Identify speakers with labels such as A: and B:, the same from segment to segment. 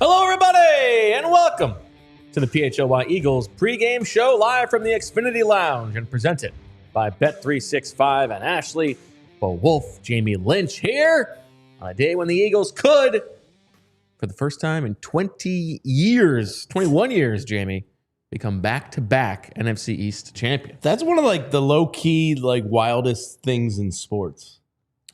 A: Hello, everybody, and welcome to the PHLY Eagles pregame show live from the Xfinity Lounge and presented by Bet365 and Ashley Bo Wulf, Jamie Lynch here on a day when the Eagles could, for the first time in 20 years, 21 years, Jamie, become back-to-back NFC East champions.
B: That's one of like the low-key, like wildest things in sports.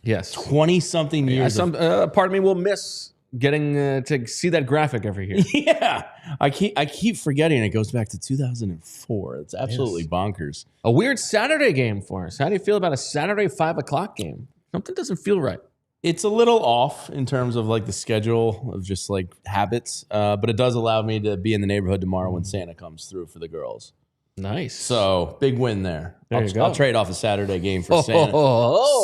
A: Yes.
B: 20-something years.
A: Part of me will miss getting to see that graphic every year.
B: Yeah. I keep forgetting it goes back to 2004. It's absolutely bonkers.
A: A weird Saturday game for us. How do you feel about a Saturday 5 o'clock game? Something doesn't feel right.
B: It's a little off in terms of like the schedule of just like habits, but it does allow me to be in the neighborhood tomorrow when Santa comes through for the girls.
A: Nice.
B: So big win there.
A: There you go.
B: I'll trade off a Saturday game for Santa.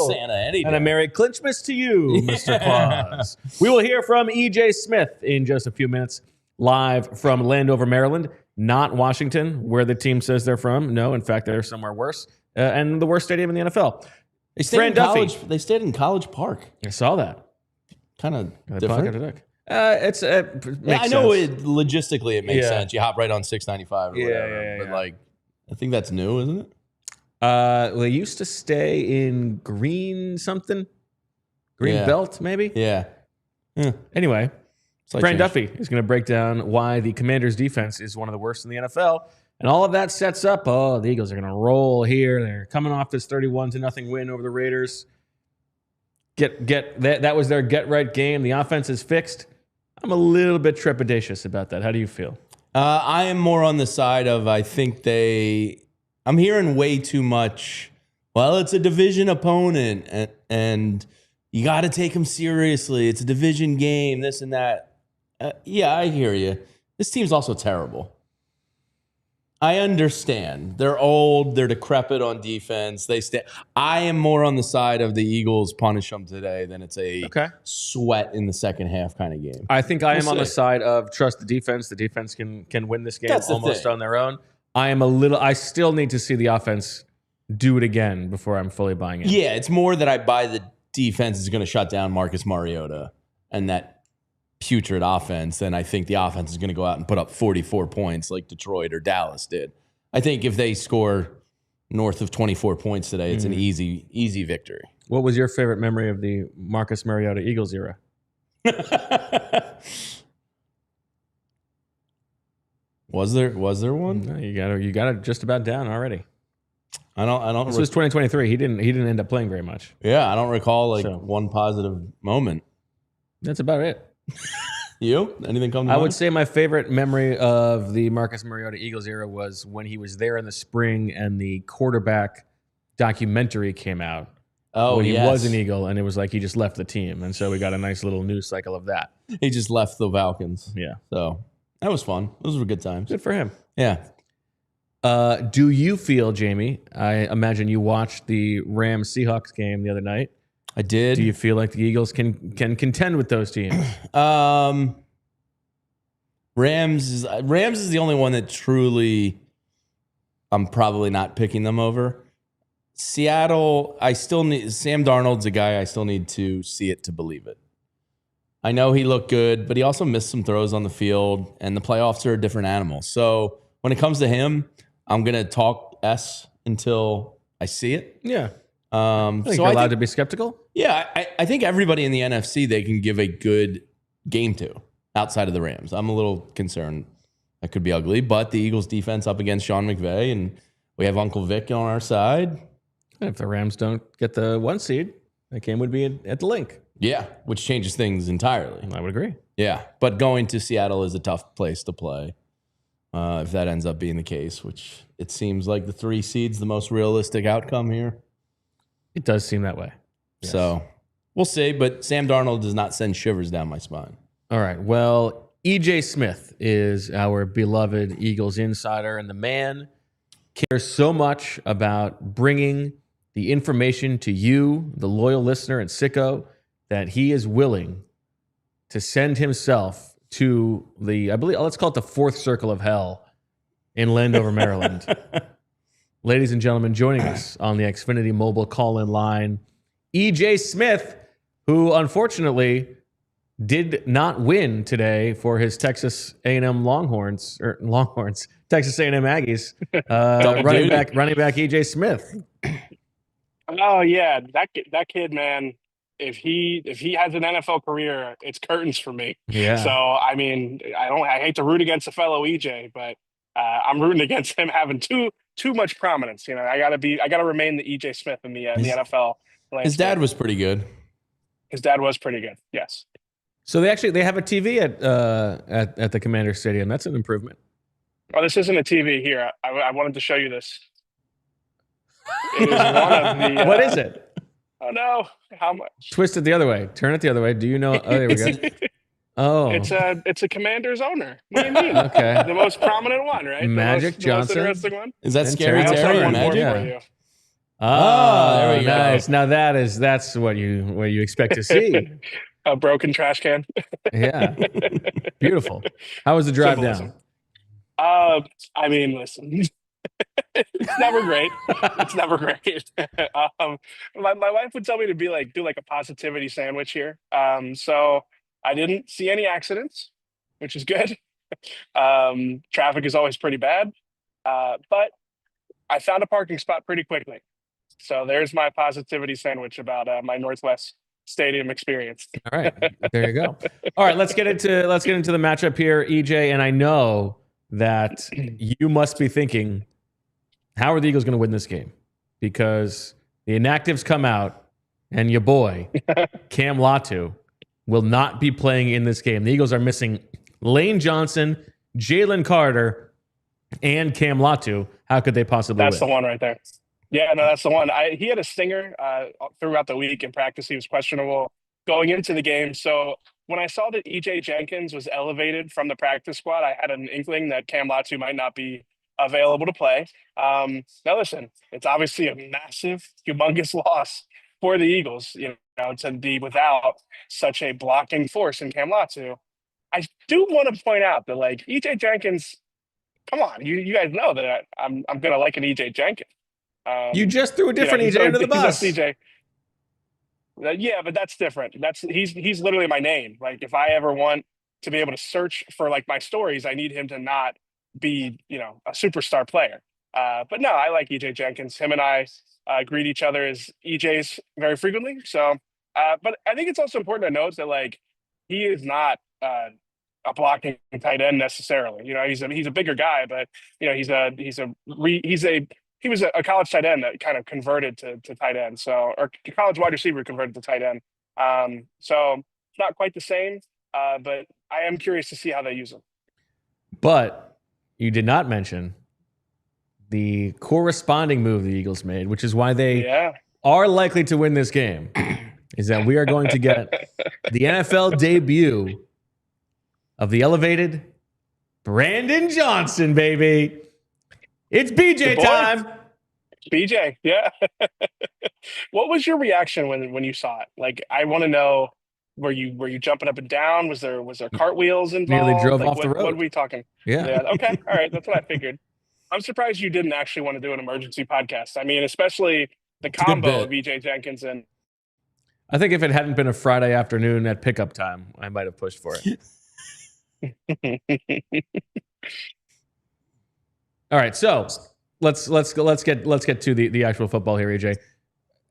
B: Santa any day.
A: And a Merry Clinchmas to you, Mr. Claus. We will hear from E.J. Smith in just a few minutes, live from Landover, Maryland, not Washington, where the team says they're from. No, in fact, they're somewhere worse, and the worst stadium in the NFL.
B: They stayed
A: Fran
B: in College.
A: Duffy.
B: They stayed in College Park.
A: I saw that.
B: Kind of different.
A: Makes
B: I know
A: sense.
B: logistically it makes sense. You hop right on 695 or whatever. But like, I think that's new, isn't it?
A: They used to stay in Green Belt, maybe?
B: Yeah.
A: Anyway,
B: Slight
A: Fran
B: change.
A: Duffy is going to break down why the Commanders' defense is one of the worst in the NFL. And all of that sets up, the Eagles are going to roll here. They're coming off this 31-0 win over the Raiders. That was their get-right game. The offense is fixed. I'm a little bit trepidatious about that. How do you feel?
B: I am more on the side of I'm hearing way too much. Well, it's a division opponent, and you got to take them seriously. It's a division game, this and that. Yeah, I hear you. This team's also terrible. I understand. They're old. They're decrepit on defense. I am more on the side of the Eagles punish them today than it's a sweat in the second half kind of game.
A: I think I am on the side of trust the defense. The defense can win this game almost on their own. I still need to see the offense do it again before I'm fully buying in.
B: Yeah, it's more that I buy the defense is going to shut down Marcus Mariota and that putrid offense, and I think the offense is going to go out and put up 44 points like Detroit or Dallas did. I think if they score north of 24 points today, it's an easy victory.
A: What was your favorite memory of the Marcus Mariota Eagles era?
B: Was there one?
A: No, you got it just about down already.
B: I don't.
A: This was 2023. He didn't end up playing very much.
B: Yeah, I don't recall one positive moment.
A: That's about it.
B: You? Anything come to mind?
A: I would say my favorite memory of the Marcus Mariota Eagles era was when he was there in the spring and the quarterback documentary came out.
B: Oh,
A: when he was an Eagle, and it was like he just left the team. And so we got a nice little news cycle of that.
B: He just left the Falcons.
A: Yeah.
B: So that was fun. Those were good times.
A: Good for him.
B: Yeah.
A: Do you feel, Jamie, I imagine you watched the Rams-Seahawks game the other night.
B: I did.
A: Do you feel like the Eagles can contend with those teams?
B: Rams is the only one that truly I'm probably not picking them over. Seattle, Sam Darnold's a guy I still need to see it to believe it. I know he looked good, but he also missed some throws on the field, and the playoffs are a different animal. So when it comes to him, I'm going to talk S until I see it.
A: Yeah. I think you're allowed to be skeptical.
B: Yeah, I think everybody in the NFC they can give a good game to outside of the Rams. I'm a little concerned that could be ugly, but the Eagles defense up against Sean McVay, and we have Uncle Vic on our side.
A: And if the Rams don't get the 1 seed, that game would be at the link.
B: Yeah, which changes things entirely.
A: I would agree.
B: Yeah, but going to Seattle is a tough place to play if that ends up being the case, which it seems like the 3 seed's the most realistic outcome here.
A: It does seem that way.
B: Yes. So We'll see, but Sam Darnold does not send shivers down my spine.
A: All right. Well, EJ Smith is our beloved Eagles insider, and the man cares so much about bringing the information to you, the loyal listener and sicko, that he is willing to send himself to the, I believe, let's call it the fourth circle of hell in Landover, Maryland. Ladies and gentlemen, joining us on the Xfinity mobile call-in line, EJ Smith, who unfortunately did not win today for his Texas A&M Longhorns, Texas A&M Aggies. Running back EJ Smith.
C: Oh yeah, that kid, man. If he has an NFL career, it's curtains for me.
A: Yeah.
C: So I mean, I hate to root against a fellow EJ, but I'm rooting against him having too much prominence. You know, I gotta remain the EJ Smith in the NFL landscape.
B: His dad was pretty good.
C: His dad was pretty good. Yes.
A: So they have a TV at the Commander Stadium. That's an improvement.
C: Oh, this isn't a TV here. I wanted to show you this. It is one of the.
A: What is it?
C: Oh no! How much?
A: Twist it the other way. Turn it the other way. Do you know? Oh, there we go. Oh,
C: it's a Commander's owner. What do you mean?
A: Okay.
C: The most prominent one, right?
A: Magic Johnson.
C: The most interesting one.
B: Is that Scary
A: Terry?
B: Terry or
C: One more
B: Magic?
C: for you.
A: Oh,
B: there we go.
A: nice. Now that's what you expect to see.
C: A broken trash can.
A: Yeah. Beautiful. How was the drive
C: Symbolism.
A: down?
C: I mean, listen. It's never great. It's never great. My wife would tell me to do like a positivity sandwich here. So I didn't see any accidents, which is good. Traffic is always pretty bad. But I found a parking spot pretty quickly. So there's my positivity sandwich about my Northwest Stadium experience.
A: All right. There you go. All right, let's get into the matchup here, EJ. And I know that you must be thinking, how are the Eagles going to win this game? Because the inactives come out, and your boy, Cam Latu, will not be playing in this game. The Eagles are missing Lane Johnson, Jalen Carter, and Cam Latu. How could they possibly win?
C: That's the one right there. Yeah, no, that's the one. He had a stinger throughout the week in practice. He was questionable going into the game. So when I saw that EJ Jenkins was elevated from the practice squad, I had an inkling that Cam Latu might not be available to play. Now, listen, it's obviously a massive, humongous loss for the Eagles, you know, to be without such a blocking force in Cam Latu. I do want to point out that, like, EJ Jenkins, come on, you guys know that I'm going to like an EJ Jenkins.
A: You just threw a different EJ under the bus.
C: EJ. Yeah, but that's different. He's literally my name. Like, if I ever want to be able to search for like my stories, I need him to not be, you know, a superstar player. But no, I like EJ Jenkins. Him and I greet each other as EJs very frequently. So, but I think it's also important to note that, like, he is not a blocking tight end necessarily. You know, he's a bigger guy, but you know, he was a college tight end that kind of converted to tight end. So, or college wide receiver converted to tight end. So it's not quite the same, but I am curious to see how they use him.
A: But you did not mention the corresponding move the Eagles made, which is why they are likely to win this game, is that we are going to get the NFL debut of the elevated Brandon Johnson, baby. It's BJ time.
C: BJ, yeah. What was your reaction when you saw it? Like, I want to know, were you jumping up and down? Was there cartwheels involved?
A: Nearly drove
C: like,
A: off the road.
C: What are we talking?
A: Yeah.
C: Okay. All right. That's what I figured. I'm surprised you didn't actually want to do an emergency podcast. I mean, especially the combo of BJ Jenkins and.
A: I think if it hadn't been a Friday afternoon at pickup time, I might have pushed for it. All right, so let's get to the actual football here, EJ.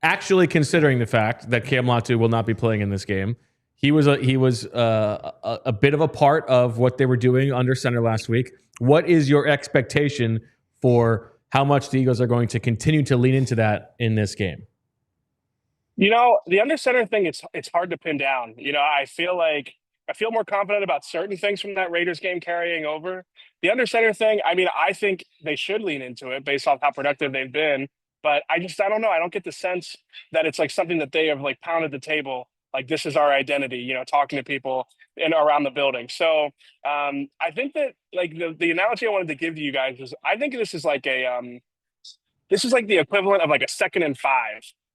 A: Actually, considering the fact that Cam Latu will not be playing in this game, he was a bit of a part of what they were doing under center last week. What is your expectation for how much the Eagles are going to continue to lean into that in this game?
C: You know, the under center thing, it's hard to pin down. You know, I feel more confident about certain things from that Raiders game carrying over. The under center thing, I mean, I think they should lean into it based off how productive they've been. But I don't know. I don't get the sense that it's like something that they have like pounded the table like this is our identity, talking to people and around the building. So I think that like the analogy I wanted to give to you guys is I think this is like the equivalent of like a 2nd and 5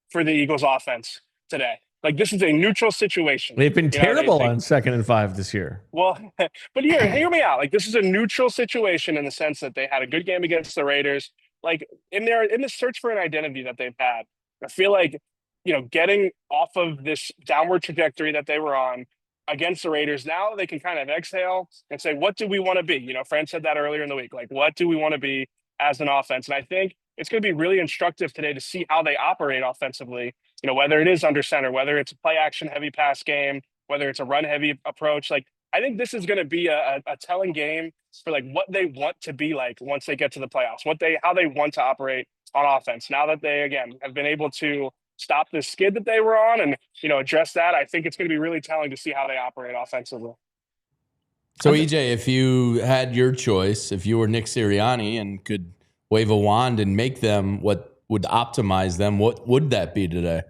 C: for the Eagles offense today. Like this is a neutral situation.
A: They've been terrible on 2nd and 5 this year.
C: Well, but hear me out. Like this is a neutral situation in the sense that they had a good game against the Raiders. Like in the search for an identity that they've had, I feel like getting off of this downward trajectory that they were on against the Raiders, now they can kind of exhale and say, what do we want to be? Fran said that earlier in the week. Like, what do we want to be as an offense? And I think it's going to be really instructive today to see how they operate offensively. Whether it is under center, whether it's a play action heavy pass game, whether it's a run heavy approach. Like, I think this is going to be a telling game for like what they want to be like once they get to the playoffs, how they want to operate on offense. Now that they, again, have been able to stop the skid that they were on and, address that, I think it's going to be really telling to see how they operate offensively.
B: So, EJ, if you had your choice, if you were Nick Sirianni and could wave a wand and make them what would optimize them, what would that be today?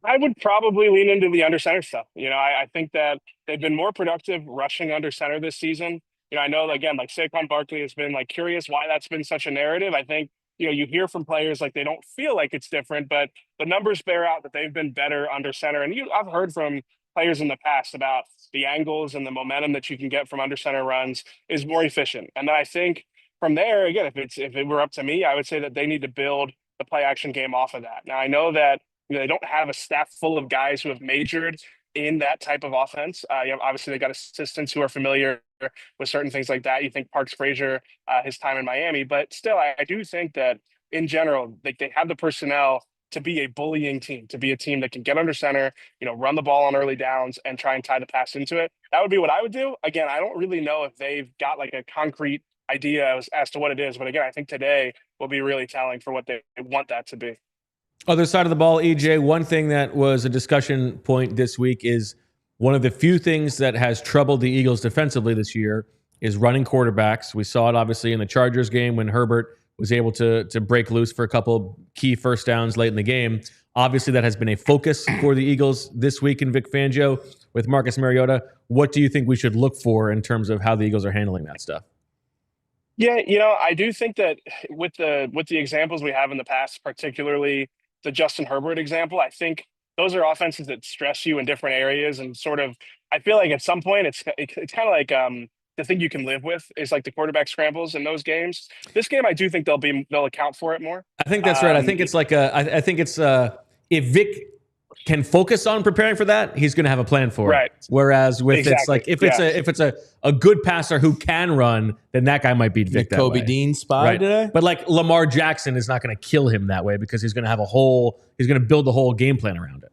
C: I would probably lean into the under center stuff. I think that they've been more productive rushing under center this season. I know, again, like Saquon Barkley has been like curious why that's been such a narrative. I think, you hear from players like they don't feel like it's different, but the numbers bear out that they've been better under center. And I've heard from players in the past about the angles and the momentum that you can get from under center runs is more efficient. And then I think from there, again, if it were up to me, I would say that they need to build the play action game off of that. Now, I know that they don't have a staff full of guys who have majored in that type of offense. Obviously, they got assistants who are familiar with certain things like that. You think Parks Frazier, his time in Miami, but still, I do think that in general, they have the personnel to be a bullying team, to be a team that can get under center, run the ball on early downs and try and tie the pass into it. That would be what I would do. Again, I don't really know if they've got like a concrete idea as to what it is, but again, I think today will be really telling for what they want that to be.
A: Other side of the ball, EJ, one thing that was a discussion point this week is one of the few things that has troubled the Eagles defensively this year is running quarterbacks. We saw it obviously in the Chargers game when Herbert was able to break loose for a couple key first downs late in the game. Obviously, that has been a focus for the Eagles this week in Vic Fangio with Marcus Mariota. What do you think we should look for in terms of how the Eagles are handling that stuff?
C: Yeah, I do think that with the examples we have in the past, particularly the Justin Herbert example, I think those are offenses that stress you in different areas and sort of, I feel like at some point it's kind of like the thing you can live with is like the quarterback scrambles in those games. This game, I do think they'll account for it more.
A: I think that's right. I think it's like I think it's if Vic can focus on preparing for that, he's going to have a plan for it. Whereas with it's like if it's a good passer who can run, then that guy might beat Vic.
B: Kobe Dean spy today,
A: but like Lamar Jackson is not going to kill him that way because he's going to have he's going to build the whole game plan around it.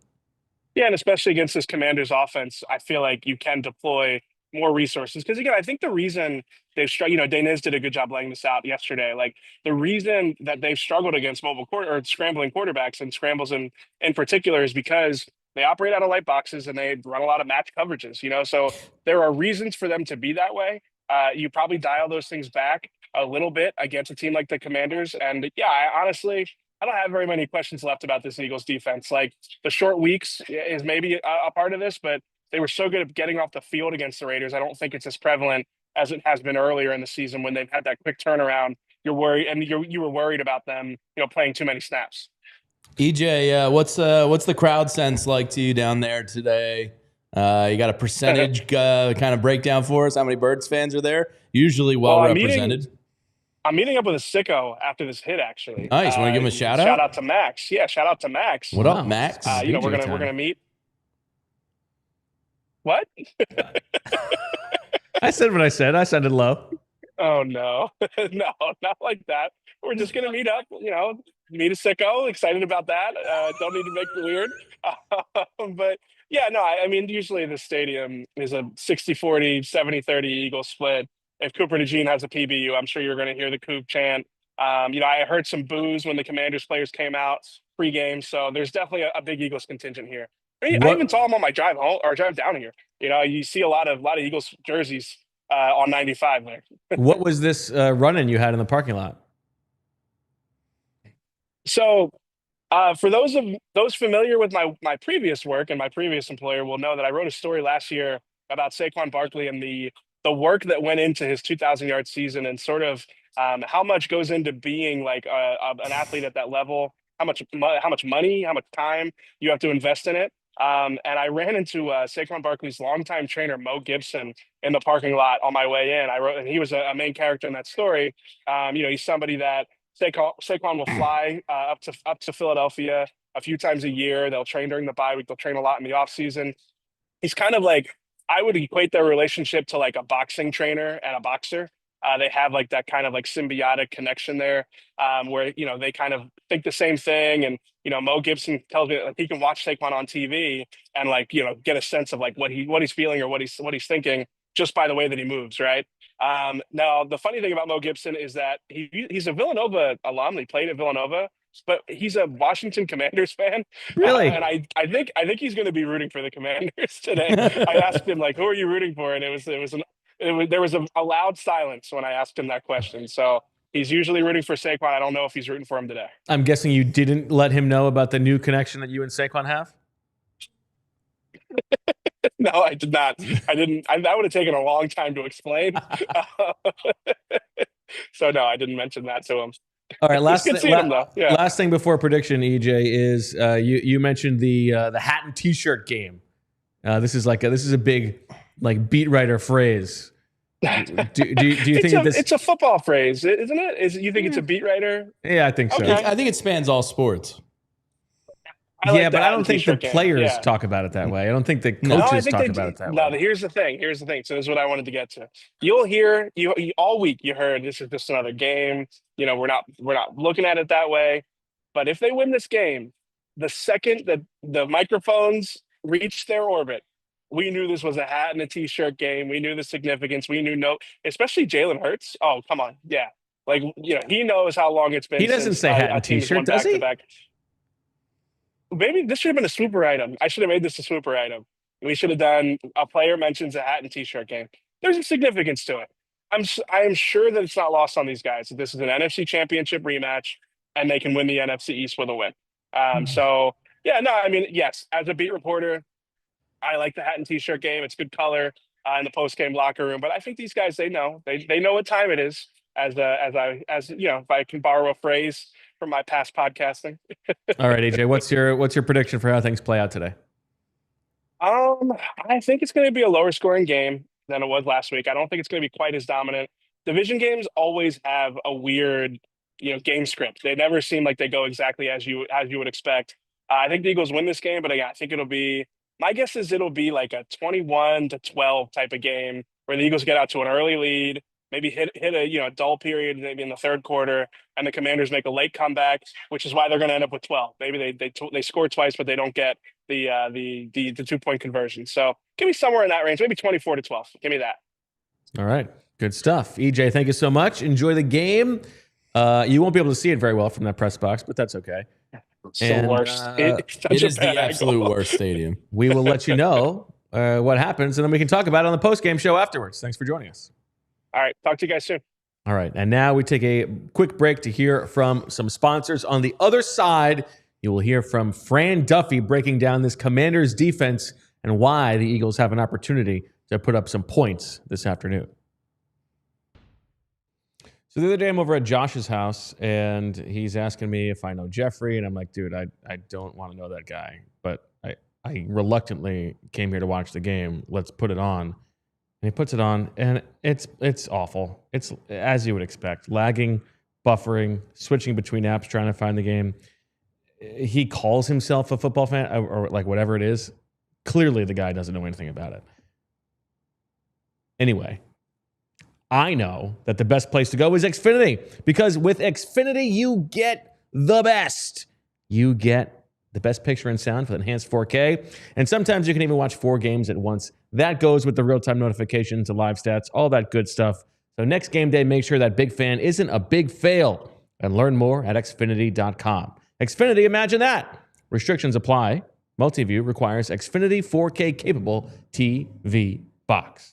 C: Yeah, and especially against this Commanders offense, I feel like you can deploy more resources because again, I think the reason they've struggled, Daniz did a good job laying this out yesterday. Like the reason that they've struggled against scrambling quarterbacks and scrambles in particular is because they operate out of light boxes and they run a lot of match coverages. So there are reasons for them to be that way. You probably dial those things back a little bit against a team like the Commanders, and yeah, I don't have very many questions left about this Eagles defense. Like the short weeks is maybe a part of this, but they were so good at getting off the field against the Raiders. I don't think it's as prevalent as it has been earlier in the season when they've had that quick turnaround. You're worried, and you were worried about them, playing too many snaps.
B: EJ, what's the crowd sense like to you down there today? You got a percentage kind of breakdown for us? How many Birds fans are there? Usually well represented.
C: I'm meeting up with a sicko after this hit, actually.
B: Nice. Want to give him a shout out?
C: Shout out to Max. Yeah, shout out to Max.
B: What up, Max?
C: We're gonna meet. What?
A: I said what I said. I sounded low.
C: Oh no, no, not like that. We're just gonna meet up. Meet a sicko. Excited about that. Don't need to make it weird. But yeah, no. I mean, usually the stadium is a 60-40, 70-30 Eagles split. If Cooper DeJean has a PBU, I'm sure you're going to hear the Coop chant. I heard some boos when the Commanders players came out pregame, so there's definitely a big Eagles contingent here. I even saw them on my drive home or drive down here. You see a lot of Eagles jerseys on 95 there.
A: What was this run-in you had in the parking lot?
C: So For those familiar with my previous work and my previous employer will know that I wrote a story last year about Saquon Barkley and the work that went into his 2,000-yard season and sort of how much goes into being like an athlete at that level, how much money, how much time you have to invest in it. And I ran into Saquon Barkley's longtime trainer, Mo Gibson, in the parking lot on my way in. And he was a main character in that story. He's somebody that Saquon will fly up to Philadelphia a few times a year. They'll train during the bye week. They'll train a lot in the off season. He's kind of like, I would equate their relationship to like a boxing trainer and a boxer. They have like that kind of like symbiotic connection there, where they kind of think the same thing. And Mo Gibson tells me that he can watch Saquon on TV and like get a sense of like what he's feeling or what he's thinking just by the way that he moves, right? Now the funny thing about Mo Gibson is that he's a Villanova alum. He played at Villanova, but he's a Washington Commanders fan.
A: Really?
C: And I think he's going to be rooting for the Commanders today. I asked him like, who are you rooting for? And there was a loud silence when I asked him that question. So he's usually rooting for Saquon. I don't know if he's rooting for him today.
A: I'm guessing you didn't let him know about the new connection that you and Saquon have?
C: No, I did not. I didn't. That would have taken a long time to explain. So no, I didn't mention that to him.
A: All right, last
C: thing
A: before prediction, EJ, is you mentioned the hat and T-shirt game. This is a big like beat writer phrase. Do you think
C: it's a football phrase, isn't it? You think it's a beat writer?
A: Yeah, I think so.
C: Okay.
B: I think it spans all sports.
A: But I don't think the players talk about it that way. I don't think the coaches talk about it that way.
C: No, here's the thing. So this is what I wanted to get to. You'll hear you all week. You heard this is just another game. We're not looking at it that way. But if they win this game, the second that the microphones reach their orbit, we knew this was a hat and a T-shirt game. We knew the significance. We knew especially Jalen Hurts. Oh, come on, yeah. Like he knows how long it's been.
A: He doesn't say hat and T-shirt, does he?
C: Maybe this should have been a swooper item. I should have made this a swooper item. We should have done a player mentions a hat and T-shirt game. There's a significance to it. I am sure that it's not lost on these guys that this is an NFC Championship rematch and they can win the NFC East with a win. So yeah, no, I mean, yes, as a beat reporter, I like the hat and T-shirt game. It's good color in the post-game locker room. But I think these guys, they know what time it is. If I can borrow a phrase from my past podcasting.
A: All right, AJ, what's your prediction for how things play out today?
C: I think it's going to be a lower scoring game than it was last week. I don't think it's going to be quite as dominant. Division games always have a weird, game script. They never seem like they go exactly as you would expect. I think the Eagles win this game, but I think my guess is it'll be like a 21-12 type of game where the Eagles get out to an early lead, maybe hit a dull period maybe in the third quarter, and the Commanders make a late comeback, which is why they're going to end up with 12. Maybe they score twice, but they don't get the 2-point conversion. So give me somewhere in that range, maybe 24-12. Give me that.
A: All right, good stuff. EJ, thank you so much. Enjoy the game. You won't be able to see it very well from that press box, but that's okay.
C: It's the worst.
B: It is the absolute worst stadium.
A: We will let you know what happens, and then we can talk about it on the post-game show afterwards. Thanks for joining us.
C: All right. Talk to you guys soon.
A: All right. And now we take a quick break to hear from some sponsors. On the other side, you will hear from Fran Duffy breaking down this Commanders defense and why the Eagles have an opportunity to put up some points this afternoon. So the other day I'm over at Josh's house and he's asking me if I know Jeffrey. And I'm like, dude, I don't want to know that guy. But I reluctantly came here to watch the game. Let's put it on. And he puts it on, and it's awful. It's as you would expect. Lagging, buffering, switching between apps, trying to find the game. He calls himself a football fan, or like whatever it is. Clearly, the guy doesn't know anything about it. Anyway, I know that the best place to go is Xfinity, because with Xfinity, you get the best. You get the best picture and sound for enhanced 4K. And sometimes you can even watch 4 games at once. That goes with the real-time notifications, the live stats, all that good stuff. So next game day, make sure that big fan isn't a big fail. And learn more at Xfinity.com. Xfinity, imagine that. Restrictions apply. Multiview requires Xfinity 4K capable TV box.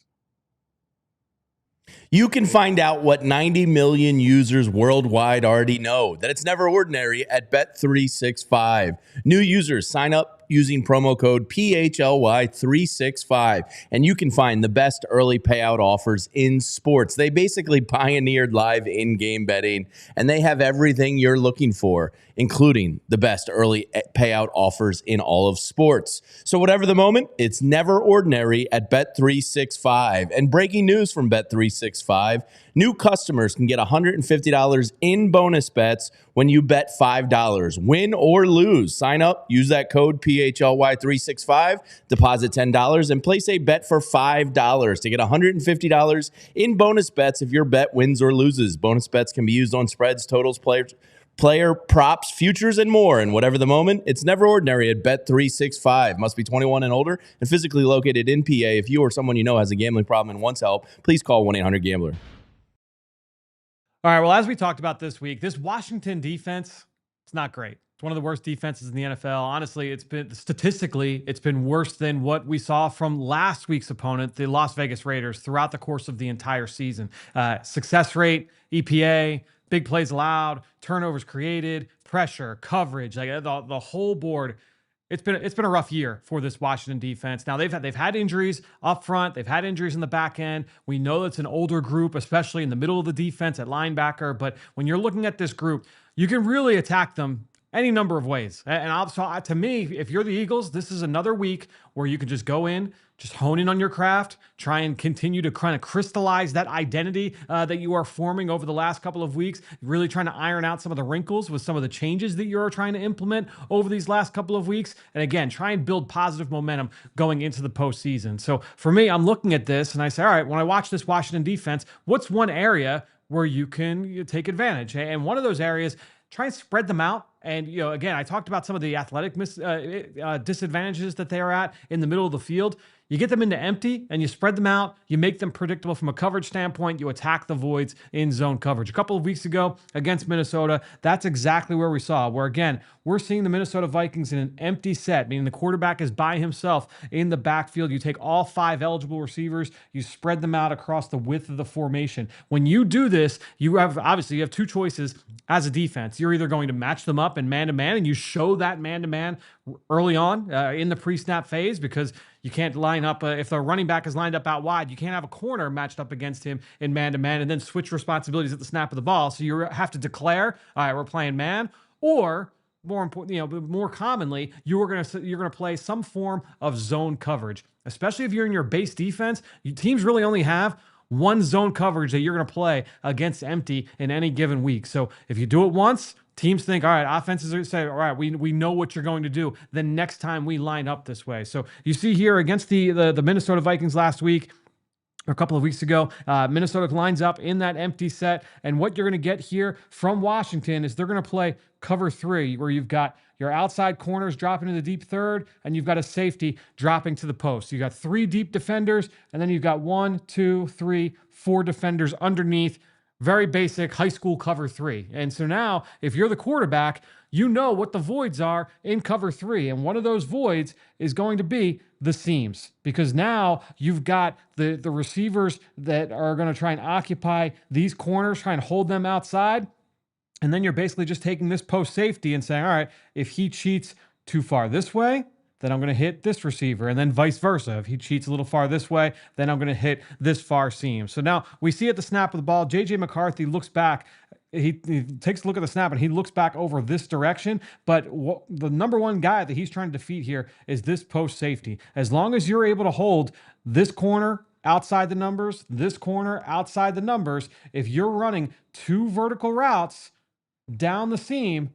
B: You can find out what 90 million users worldwide already know, that it's never ordinary at Bet365. New users sign up using promo code PHLY365, and you can find the best early payout offers in sports. They basically pioneered live in-game betting, and they have everything you're looking for, including the best early payout offers in all of sports. So whatever the moment, it's never ordinary at Bet365. And breaking news from Bet365, new customers can get $150 in bonus bets when you bet $5. Win or lose. Sign up, use that code PHLY365, deposit $10, and place a bet for $5 to get $150 in bonus bets if your bet wins or loses. Bonus bets can be used on spreads, totals, player props, futures, and more. And whatever the moment, it's never ordinary at Bet365. Must be 21 and older and physically located in PA. If you or someone you know has a gambling problem and wants help, please call 1-800-GAMBLER.
D: All right, well, as we talked about this week, this Washington defense, it's not great. It's one of the worst defenses in the NFL. Honestly, it's been worse than what we saw from last week's opponent, the Las Vegas Raiders, throughout the course of the entire season. Success rate, EPA, big plays allowed, turnovers created, pressure, coverage, like the whole board. It's been a rough year for this Washington defense. Now they've had injuries up front, they've had injuries in the back end. We know it's an older group, especially in the middle of the defense at linebacker. But when you're looking at this group, you can really attack them any number of ways. And to me, if you're the Eagles, this is another week where you can just go in, just hone in on your craft, try and continue to kind of crystallize that identity that you are forming over the last couple of weeks, really trying to iron out some of the wrinkles with some of the changes that you're trying to implement over these last couple of weeks. And again, try and build positive momentum going into the postseason. So for me, I'm looking at this and I say, all right, when I watch this Washington defense, what's one area where you can take advantage? And one of those areas, try and spread them out. And, again, I talked about some of the athletic disadvantages that they are at in the middle of the field. You get them into empty and you spread them out. You make them predictable from a coverage standpoint. You attack the voids in zone coverage. A couple of weeks ago against Minnesota, that's exactly where we saw, where again, we're seeing the Minnesota Vikings in an empty set, meaning the quarterback is by himself in the backfield. You take all 5 eligible receivers, you spread them out across the width of the formation. When you do this, you have 2 choices as a defense. You're either going to match them up in man-to-man, and you show that man-to-man early on in the pre-snap phase, because you can't line up, if the running back is lined up out wide, you can't have a corner matched up against him in man-to-man and then switch responsibilities at the snap of the ball. So you have to declare, all right, we're playing man, or more important, more commonly, you're gonna play some form of zone coverage, especially if you're in your base defense. Teams really only have one zone coverage that you're going to play against empty in any given week. So if you do it once, teams think, all right, offenses say, all right, we know what you're going to do the next time we line up this way. So you see here against the Minnesota Vikings last week, a couple of weeks ago, Minnesota lines up in that empty set. And what you're going to get here from Washington is they're going to play cover 3, where you've got your outside corners dropping to the deep third, and you've got a safety dropping to the post. You got 3 deep defenders, and then you've got 1, 2, 3, 4 defenders underneath. Very basic high school cover 3. And so now, if you're the quarterback, you know what the voids are in cover 3. And one of those voids is going to be the seams, because now you've got the receivers that are going to try and occupy these corners, try and hold them outside. And then you're basically just taking this post safety and saying, all right, if he cheats too far this way, then I'm going to hit this receiver, and then vice versa. If he cheats a little far this way, then I'm going to hit this far seam. So now we see at the snap of the ball, J.J. McCarthy looks back. He takes a look at the snap and he looks back over this direction. But the number one guy that he's trying to defeat here is this post safety. As long as you're able to hold this corner outside the numbers, this corner outside the numbers, if you're running 2 vertical routes down the seam,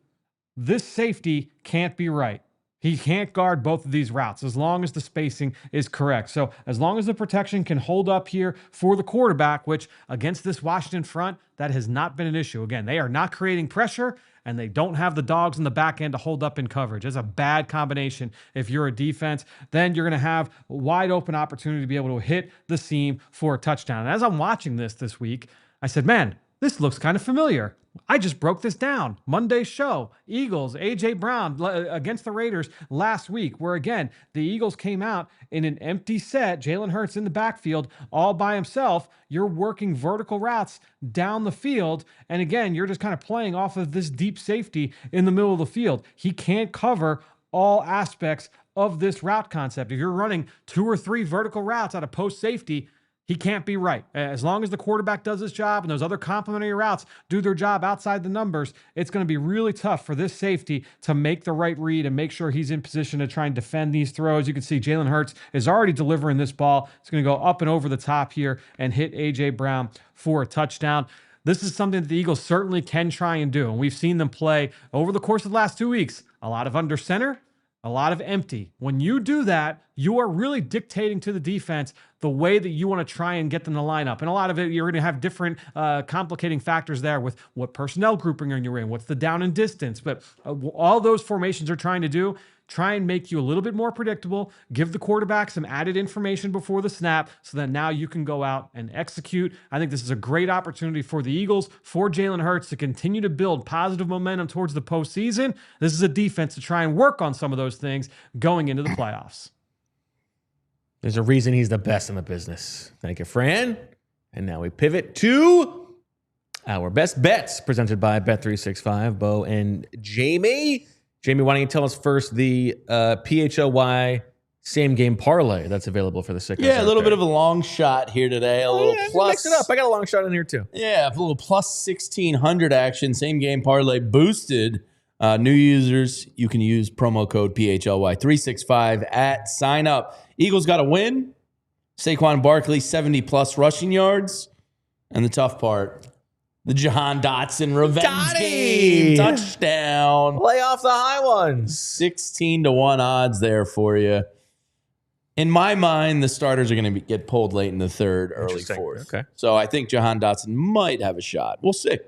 D: this safety can't be right. He can't guard both of these routes as long as the spacing is correct. So as long as the protection can hold up here for the quarterback, which against this Washington front, that has not been an issue. Again, they are not creating pressure, and they don't have the dogs in the back end to hold up in coverage. It's a bad combination if you're a defense. Then you're going to have a wide open opportunity to be able to hit the seam for a touchdown. And as I'm watching this week, I said, man, this looks kind of familiar. I just broke this down. Monday's show, Eagles, A.J. Brown against the Raiders last week, where again, the Eagles came out in an empty set, Jalen Hurts in the backfield all by himself. You're working vertical routes down the field. And again, you're just kind of playing off of this deep safety in the middle of the field. He can't cover all aspects of this route concept. If you're running 2 or 3 vertical routes out of post safety, he can't be right. As long as the quarterback does his job and those other complementary routes do their job outside the numbers, it's going to be really tough for this safety to make the right read and make sure he's in position to try and defend these throws. You can see Jalen Hurts is already delivering this ball. It's going to go up and over the top here and hit A.J. Brown for a touchdown. This is something that the Eagles certainly can try and do. And we've seen them play over the course of the last 2 weeks. A lot of under center, a lot of empty. When you do that, you are really dictating to the defense the way that you want to try and get them to line up. And a lot of it, you're going to have different complicating factors there with what personnel grouping you're in, what's the down and distance. But all those formations are trying to do, try and make you a little bit more predictable, give the quarterback some added information before the snap so that now you can go out and execute. I think this is a great opportunity for the Eagles, for Jalen Hurts to continue to build positive momentum towards the postseason. This is a defense to try and work on some of those things going into the playoffs.
A: There's a reason he's the best in the business. Thank you, Fran. And now we pivot to our best bets presented by Bet365, Bo and Jamie. Jamie, why don't you tell us first the PHLY same game parlay that's available for the sickos?
B: Yeah, a little bit of a long shot here today. A little plus.
A: Mix it up. I got a long shot in here too.
B: Yeah, a little plus 1,600 action. Same game parlay boosted. New users, you can use promo code PHLY365 at sign up. Eagles got a win. Saquon Barkley, 70-plus rushing yards. And the tough part, the Jahan Dotson revenge game touchdown.
A: Play off the high ones.
B: 16-1 odds there for you. In my mind, the starters are going to get pulled late in the third, early fourth.
A: Okay.
B: So I think Jahan Dotson might have a shot. We'll see.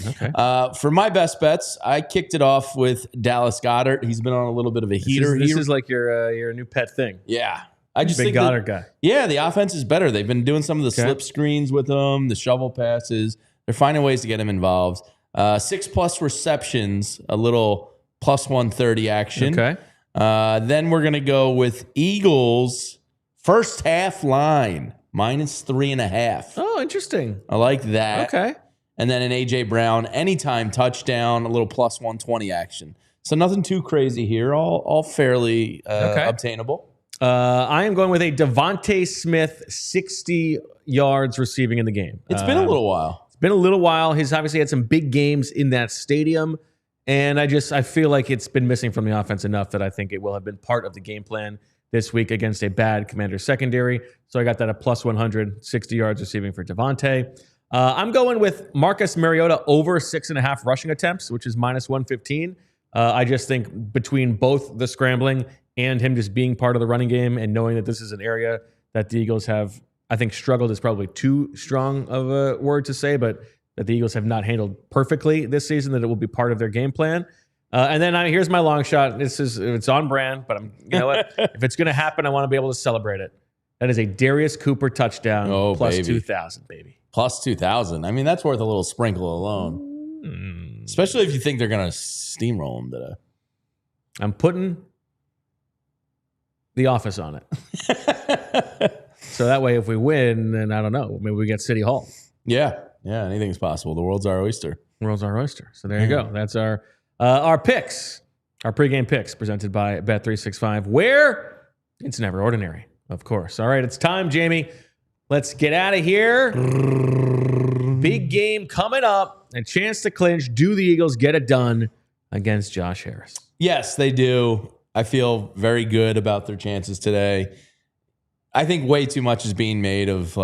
A: Okay.
B: For my best bets, I kicked it off with Dallas Goedert. He's been on a little bit of a heater.
A: This is like your new pet thing.
B: Yeah. I just
A: Big
B: think
A: Goddard guy.
B: Yeah, the offense is better. They've been doing some of the slip screens with him, the shovel passes. They're finding ways to get him involved. 6+ receptions, a little plus 130 action.
A: Okay.
B: Then we're going to go with Eagles first half line, -3.5.
A: Oh, interesting.
B: I like that.
A: Okay.
B: And then an A.J. Brown anytime touchdown, a little plus 120 action. So nothing too crazy here, all fairly obtainable.
A: I am going with a DeVonta Smith 60 yards receiving in the game.
B: It's been a little while.
A: It's been a little while. He's obviously had some big games in that stadium. And I feel like it's been missing from the offense enough that I think it will have been part of the game plan this week against a bad Commander secondary. So I got that at plus 100, 60 yards receiving for DeVonta. I'm going with Marcus Mariota over 6.5 rushing attempts, which is -115. I just think between both the scrambling and him just being part of the running game and knowing that this is an area that the Eagles have, I think struggled is probably too strong of a word to say, but that the Eagles have not handled perfectly this season, that it will be part of their game plan. And then here's my long shot. It's on brand, but you know what? If it's going to happen, I want to be able to celebrate it. That is a Darius Cooper touchdown plus 2,000, baby.
B: Plus 2,000. I mean, that's worth a little sprinkle alone. Especially if you think they're going to steamroll them today.
A: I'm putting the office on it. So that way, if we win, then I don't know, maybe we get City Hall.
B: Yeah, anything's possible. The world's our oyster.
A: World's our oyster. So there you go. That's our picks, our pregame picks presented by Bet365, where it's never ordinary, of course. All right, it's time, Jamie. Let's get out of here. Big game coming up. A chance to clinch. Do the Eagles get it done against Josh Harris?
B: Yes, they do. I feel very good about their chances today. I think way too much is being made of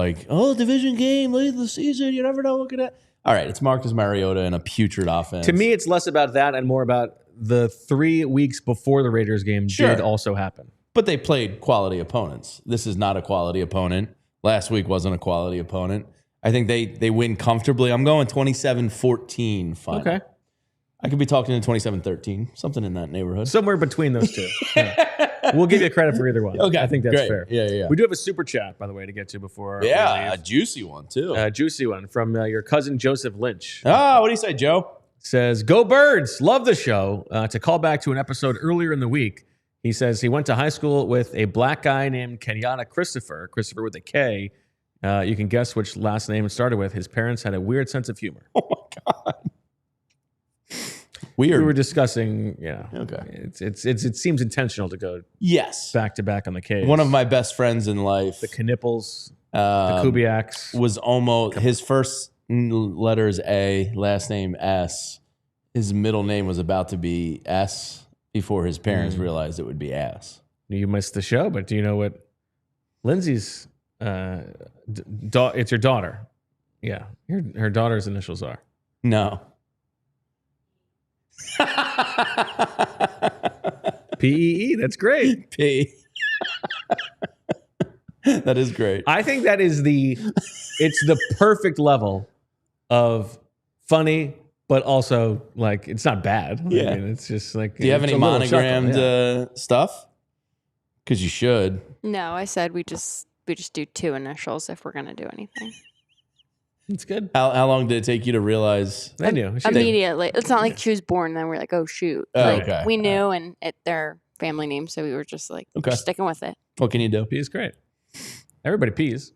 B: division game late in the season. You never know. Look at that. All right, it's Marcus Mariota and a putrid offense.
A: To me, it's less about that and more about the 3 weeks before the Raiders game did also happen.
B: But they played quality opponents. This is not a quality opponent. Last week wasn't a quality opponent. I think they win comfortably. I'm going 27-14 final. Okay. I could be talking to 27-13, something in that neighborhood.
A: Somewhere between those two. Yeah. We'll give you credit for either one.
B: Okay,
A: I think that's
B: great.
A: fair.
B: Yeah.
A: We do have a super chat, by the way, to get to before. we
B: Yeah, a
A: leave.
B: juicy one too.
A: Juicy one from your cousin Joseph Lynch.
B: What do you say, Joe?
A: Says, "Go Birds! Love the show." To call back to an episode earlier in the week, he says he went to high school with a black guy named Kenyatta Christopher with a K. You can guess which last name it started with. His parents had a weird sense of humor.
B: Oh my god. Weird.
A: We were discussing,
B: Okay.
A: it seems intentional to go
B: Yes.
A: back to back on the K's.
B: One of my best friends in life,
A: the Knipples, the Kubiaks.
B: was almost his first letter is A, last name S. His middle name was about to be S before his parents realized it would be ass.
A: You missed the show, but do you know what Lindsay's it's your daughter? Yeah, her daughter's initials are.
B: No.
A: PEE. That's great.
B: P. That is great.
A: I think that is it's the perfect level of funny, but also like it's not bad.
B: Yeah.
A: I mean, it's just like.
B: Do you have
A: it's
B: any
A: a little chuckle,
B: monogrammed stuff? Because you should.
E: No, I said we just do 2 initials if we're gonna do anything.
A: It's good.
B: How long did it take you to realize?
A: I knew.
E: Immediately. It's not like she was born and then we're like, oh shoot.
B: Oh,
E: Like,
B: okay.
E: we knew and their family name, so we were just like sticking with it.
B: What can you do?
A: P is great. Everybody pees.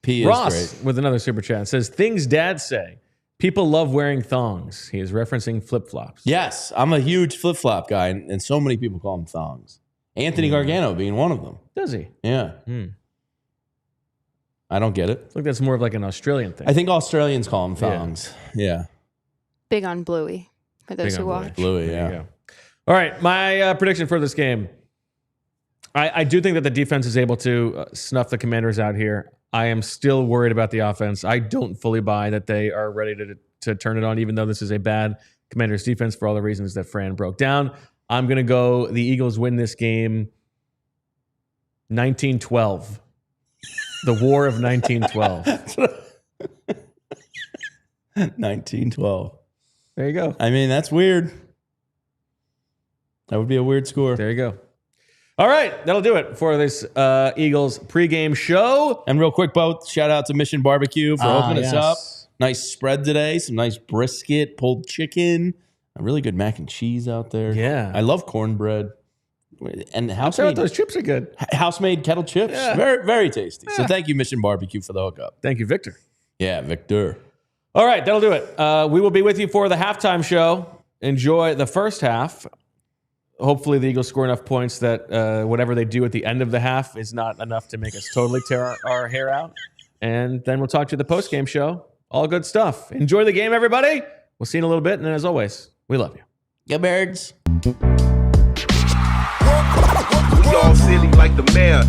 B: P is
A: Ross
B: great.
A: with another super chat says things dads say. People love wearing thongs. He is referencing flip flops.
B: Yes, I'm a huge flip flop guy, and so many people call them thongs. Anthony Gargano being one of them.
A: Does he?
B: Yeah. I don't get it.
A: I think that's more of like an Australian thing.
B: I think Australians call them thongs. Yeah.
E: Big on Bluey for those
A: Big
E: who
A: on
E: watch.
B: Bluey,
A: There you
B: yeah.
A: go. All right, my prediction for this game. I do think that the defense is able to snuff the Commanders out here. I am still worried about the offense. I don't fully buy that they are ready to turn it on, even though this is a bad Commanders defense for all the reasons that Fran broke down. I'm going to go the Eagles win this game 1912. The War of 1912.
B: 1912.
A: There you go.
B: I mean, that's weird. That would be a weird score.
A: There you go. All right, that'll do it for this Eagles pregame show.
B: And real quick, both shout out to Mission Barbecue for hooking us up.
A: Yes.
B: Nice spread today. Some nice brisket, pulled chicken, a really good mac and cheese out there.
A: Yeah.
B: I love cornbread. And
A: I'm sorry, those chips are good.
B: house-made kettle chips.
A: Yeah.
B: Very, very tasty. So thank you, Mission Barbecue, for the hookup.
A: Thank you, Victor.
B: Yeah, Victor.
A: All right, that'll do it. We will be with you for the halftime show. Enjoy the first half. Hopefully the Eagles score enough points that whatever they do at the end of the half is not enough to make us totally tear our hair out. And then we'll talk to you the postgame show. All good stuff. Enjoy the game, everybody. We'll see you in a little bit. And as always, we love you.
B: Go Birds.
F: We all silly like the mayor.